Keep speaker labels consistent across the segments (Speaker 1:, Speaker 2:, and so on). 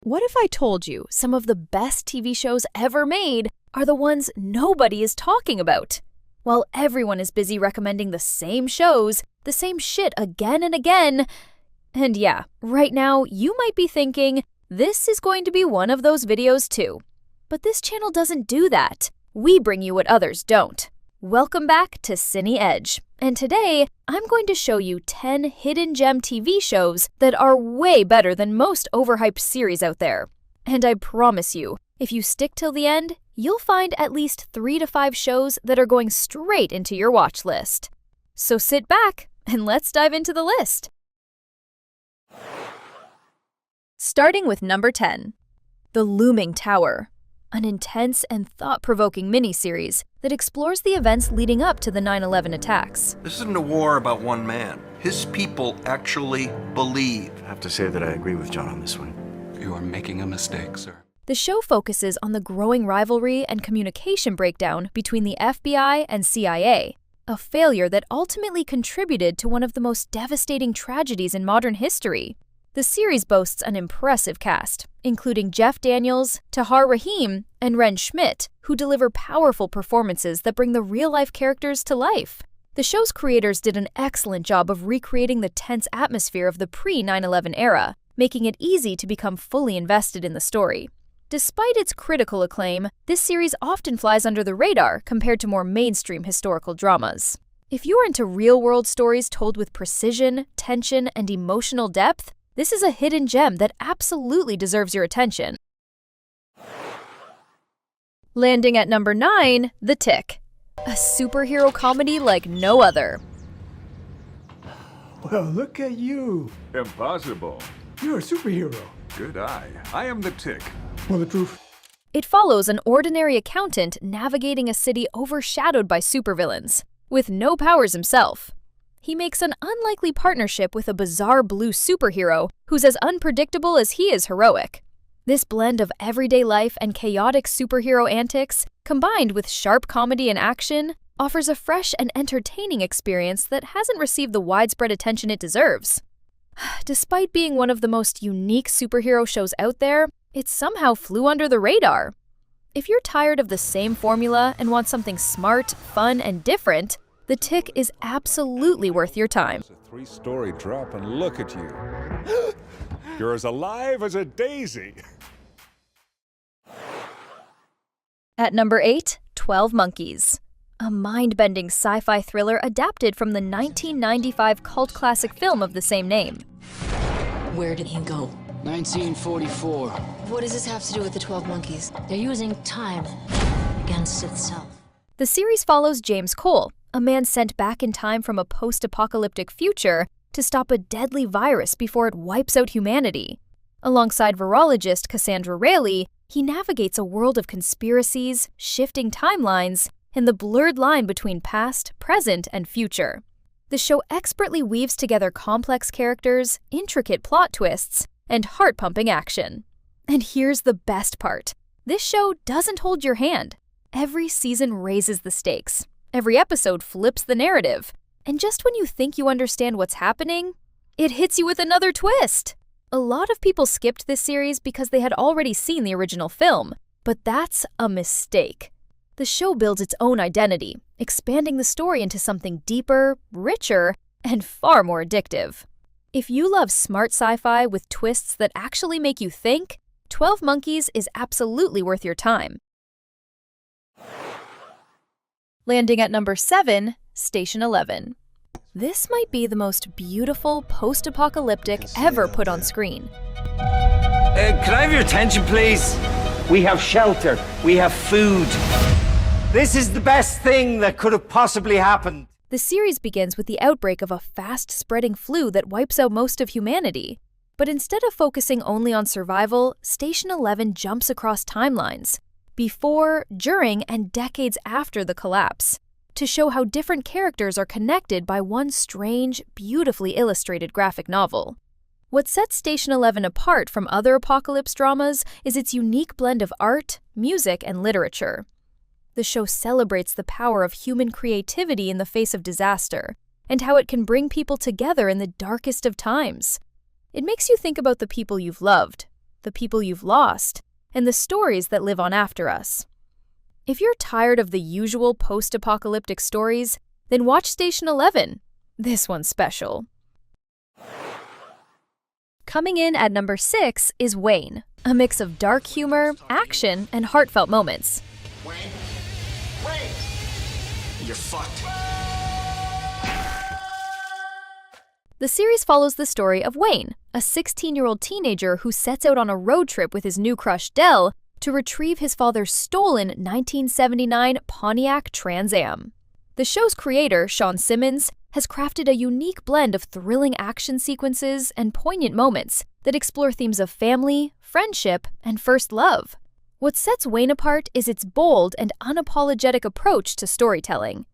Speaker 1: What if I told you some of the best TV shows ever made are the ones nobody is talking about? While everyone is busy recommending the same shows, the same shit again and again. And yeah, right now you might be thinking, this is going to be one of those videos too. But this channel doesn't do that. We bring you what others don't. Welcome back to Cine Edge. And today, I'm going to show you 10 hidden gem TV shows that are way better than most overhyped series out there. And I promise you, if you stick till the end, you'll find at least 3 to 5 shows that are going straight into your watch list. So sit back and let's dive into the list. Starting with number 10, The Looming Tower, an intense and thought-provoking miniseries that explores the events leading up to the 9/11 attacks.
Speaker 2: This isn't a war about one man. His people actually believe.
Speaker 3: I have to say that I agree with John on this one.
Speaker 4: You are making a mistake, sir.
Speaker 1: The show focuses on the growing rivalry and communication breakdown between the FBI and CIA, a failure that ultimately contributed to one of the most devastating tragedies in modern history. The series boasts an impressive cast, including Jeff Daniels, Tahar Rahim, and Ren Schmidt, who deliver powerful performances that bring the real-life characters to life. The show's creators did an excellent job of recreating the tense atmosphere of the pre-9/11 era, making it easy to become fully invested in the story. Despite its critical acclaim, this series often flies under the radar compared to more mainstream historical dramas. If you're into real-world stories told with precision, tension, and emotional depth, this is a hidden gem that absolutely deserves your attention. Landing at number 9, The Tick, a superhero comedy like no other.
Speaker 5: Well, look at you.
Speaker 6: Impossible.
Speaker 5: You're a superhero.
Speaker 6: Good eye. I am the Tick.
Speaker 5: Well, the proof.
Speaker 1: It follows an ordinary accountant navigating a city overshadowed by supervillains, with no powers himself. He makes an unlikely partnership with a bizarre blue superhero who's as unpredictable as he is heroic. This blend of everyday life and chaotic superhero antics, combined with sharp comedy and action, offers a fresh and entertaining experience that hasn't received the widespread attention it deserves. Despite being one of the most unique superhero shows out there, it somehow flew under the radar. If you're tired of the same formula and want something smart, fun, and different, The Tick is absolutely worth your time.
Speaker 7: It's a 3-story drop and look at you. You're as alive as a daisy.
Speaker 1: At number 8, 12 Monkeys, a mind-bending sci-fi thriller adapted from the 1995 cult classic film of the same name.
Speaker 8: Where did he go?
Speaker 9: 1944.
Speaker 8: What does this have to do with the 12 Monkeys? They're using time against itself.
Speaker 1: The series follows James Cole, a man sent back in time from a post-apocalyptic future to stop a deadly virus before it wipes out humanity. Alongside virologist Cassandra Railly, he navigates a world of conspiracies, shifting timelines, and the blurred line between past, present, and future. The show expertly weaves together complex characters, intricate plot twists, and heart-pumping action. And here's the best part. This show doesn't hold your hand. Every season raises the stakes. Every episode flips the narrative. And just when you think you understand what's happening, it hits you with another twist. A lot of people skipped this series because they had already seen the original film, but that's a mistake. The show builds its own identity, expanding the story into something deeper, richer, and far more addictive. If you love smart sci-fi with twists that actually make you think, 12 Monkeys is absolutely worth your time. Landing at number 7, Station 11. This might be the most beautiful post-apocalyptic ever put on screen.
Speaker 9: Can I have your attention, please? We have shelter. We have food. This is the best thing that could have possibly happened.
Speaker 1: The series begins with the outbreak of a fast-spreading flu that wipes out most of humanity. But instead of focusing only on survival, Station 11 jumps across timelines, before, during, and decades after the collapse, to show how different characters are connected by one strange, beautifully illustrated graphic novel. What sets Station 11 apart from other apocalypse dramas is its unique blend of art, music, and literature. The show celebrates the power of human creativity in the face of disaster, and how it can bring people together in the darkest of times. It makes you think about the people you've loved, the people you've lost, and the stories that live on after us. If you're tired of the usual post-apocalyptic stories, then watch Station 11. This one's special. Coming in at number 6 is Wayne, a mix of dark humor, action, and heartfelt moments.
Speaker 10: Wayne? Wayne! You're fucked.
Speaker 1: The series follows the story of Wayne, a 16-year-old teenager who sets out on a road trip with his new crush Dell to retrieve his father's stolen 1979 Pontiac Trans Am. The show's creator, Sean Simmons, has crafted a unique blend of thrilling action sequences and poignant moments that explore themes of family, friendship, and first love. What sets Wayne apart is its bold and unapologetic approach to storytelling.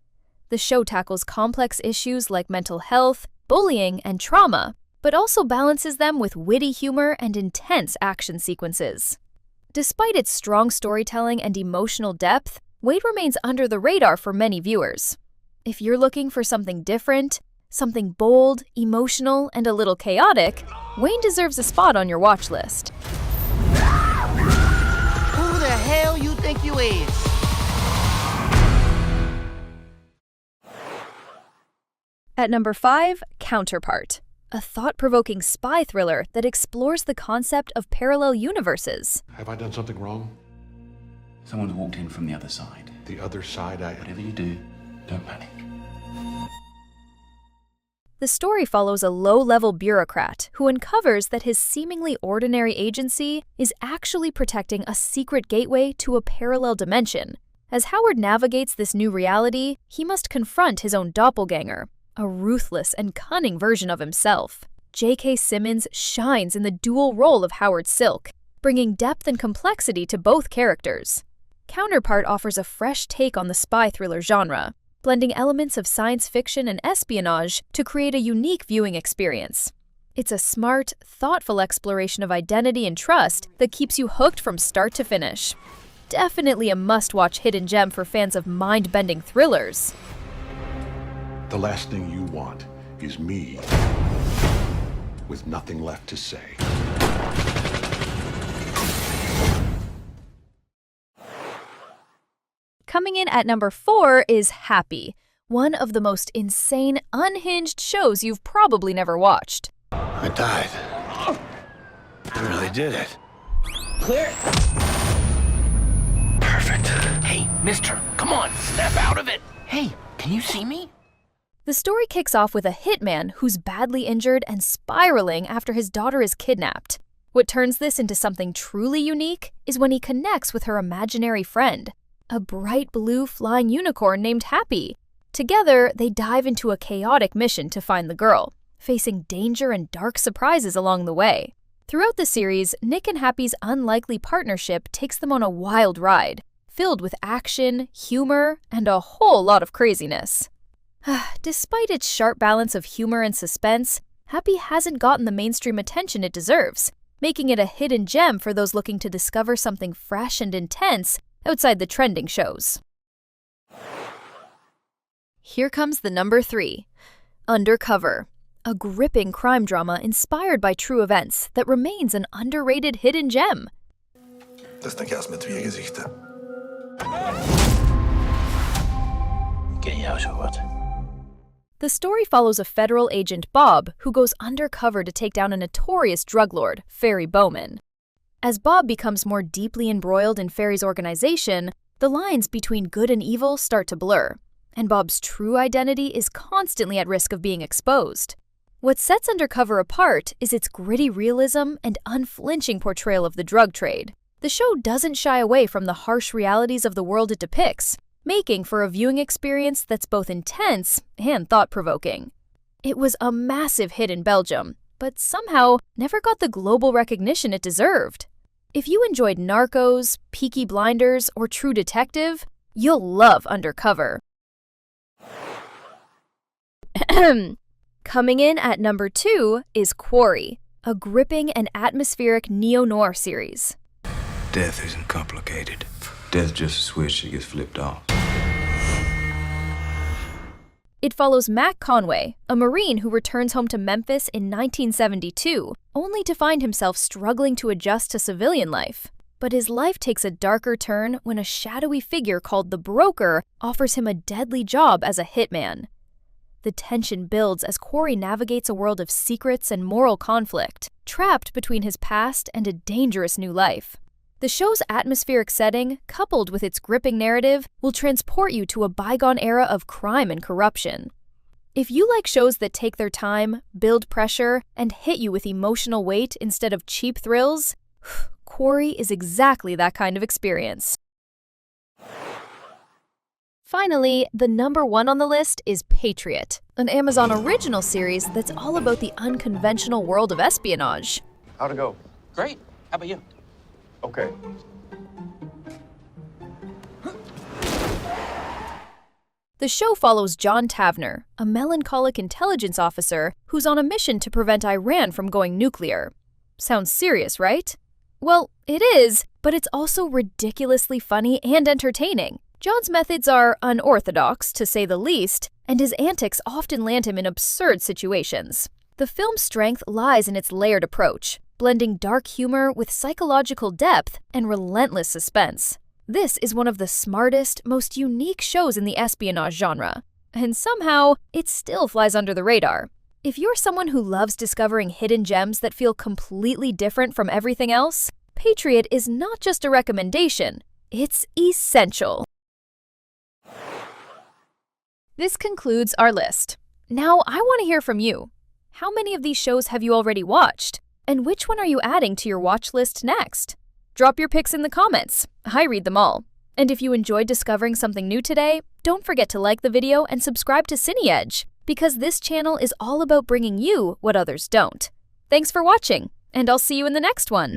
Speaker 1: The show tackles complex issues like mental health, bullying, and trauma, but also balances them with witty humor and intense action sequences. Despite its strong storytelling and emotional depth, Wayne remains under the radar for many viewers. If you're looking for something different, something bold, emotional, and a little chaotic, Wayne deserves a spot on your watch list.
Speaker 10: Who the hell you think you is?
Speaker 1: At number 5, Counterpart, a thought-provoking spy thriller that explores the concept of parallel universes.
Speaker 11: Have I done something wrong?
Speaker 3: Someone's walked in from the other side.
Speaker 11: The other side,
Speaker 3: Whatever you do, don't panic.
Speaker 1: The story follows a low-level bureaucrat who uncovers that his seemingly ordinary agency is actually protecting a secret gateway to a parallel dimension. As Howard navigates this new reality, he must confront his own doppelganger, a ruthless and cunning version of himself. J.K. Simmons shines in the dual role of Howard Silk, bringing depth and complexity to both characters. Counterpart offers a fresh take on the spy thriller genre, blending elements of science fiction and espionage to create a unique viewing experience. It's a smart, thoughtful exploration of identity and trust that keeps you hooked from start to finish. Definitely a must-watch hidden gem for fans of mind-bending thrillers.
Speaker 11: the last thing you want is me with nothing left to say.
Speaker 1: Coming in at number 4 is Happy, one of the most insane, unhinged shows you've probably never watched.
Speaker 12: I died. I really did it.
Speaker 10: Clear.
Speaker 12: Perfect.
Speaker 10: Hey, mister, come on, snap out of it. Hey, can you see me?
Speaker 1: The story kicks off with a hitman who's badly injured and spiraling after his daughter is kidnapped. What turns this into something truly unique is when he connects with her imaginary friend, a bright blue flying unicorn named Happy. Together, they dive into a chaotic mission to find the girl, facing danger and dark surprises along the way. Throughout the series, Nick and Happy's unlikely partnership takes them on a wild ride, filled with action, humor, and a whole lot of craziness. Despite its sharp balance of humor and suspense, Happy hasn't gotten the mainstream attention it deserves, making it a hidden gem for those looking to discover something fresh and intense outside the trending shows. Here comes the number 3, Undercover, a gripping crime drama inspired by true events that remains an underrated hidden gem.
Speaker 12: Das är en kast med två gesichter.
Speaker 1: The story follows a federal agent, Bob, who goes undercover to take down a notorious drug lord, Ferry Bowman. As Bob becomes more deeply embroiled in Ferry's organization, the lines between good and evil start to blur, and Bob's true identity is constantly at risk of being exposed. What sets Undercover apart is its gritty realism and unflinching portrayal of the drug trade. The show doesn't shy away from the harsh realities of the world it depicts, making for a viewing experience that's both intense and thought-provoking. It was a massive hit in Belgium, but somehow never got the global recognition it deserved. If you enjoyed Narcos, Peaky Blinders, or True Detective, you'll love Undercover. Coming in at number 2 is Quarry, a gripping and atmospheric neo-noir series.
Speaker 3: Death isn't complicated. Death's just a switch that gets flipped off.
Speaker 1: It follows Mac Conway, a Marine who returns home to Memphis in 1972, only to find himself struggling to adjust to civilian life. But his life takes a darker turn when a shadowy figure called the Broker offers him a deadly job as a hitman. The tension builds as Quarry navigates a world of secrets and moral conflict, trapped between his past and a dangerous new life. The show's atmospheric setting, coupled with its gripping narrative, will transport you to a bygone era of crime and corruption. If you like shows that take their time, build pressure, and hit you with emotional weight instead of cheap thrills, Quarry is exactly that kind of experience. Finally, the number 1 on the list is Patriot, an Amazon original series that's all about the unconventional world of espionage.
Speaker 12: How'd it go?
Speaker 10: Great. How about you?
Speaker 12: Okay.
Speaker 1: The show follows John Tavner, a melancholic intelligence officer who's on a mission to prevent Iran from going nuclear. Sounds serious, right? Well, it is, but it's also ridiculously funny and entertaining. John's methods are unorthodox, to say the least, and his antics often land him in absurd situations. The film's strength lies in its layered approach, blending dark humor with psychological depth and relentless suspense. This is one of the smartest, most unique shows in the espionage genre, and somehow, it still flies under the radar. If you're someone who loves discovering hidden gems that feel completely different from everything else, Patriot is not just a recommendation, it's essential. This concludes our list. Now, I want to hear from you. How many of these shows have you already watched? And which one are you adding to your watch list next? Drop your picks in the comments. I read them all. And if you enjoyed discovering something new today, don't forget to like the video and subscribe to Cine Edge, because this channel is all about bringing you what others don't. Thanks for watching, and I'll see you in the next one.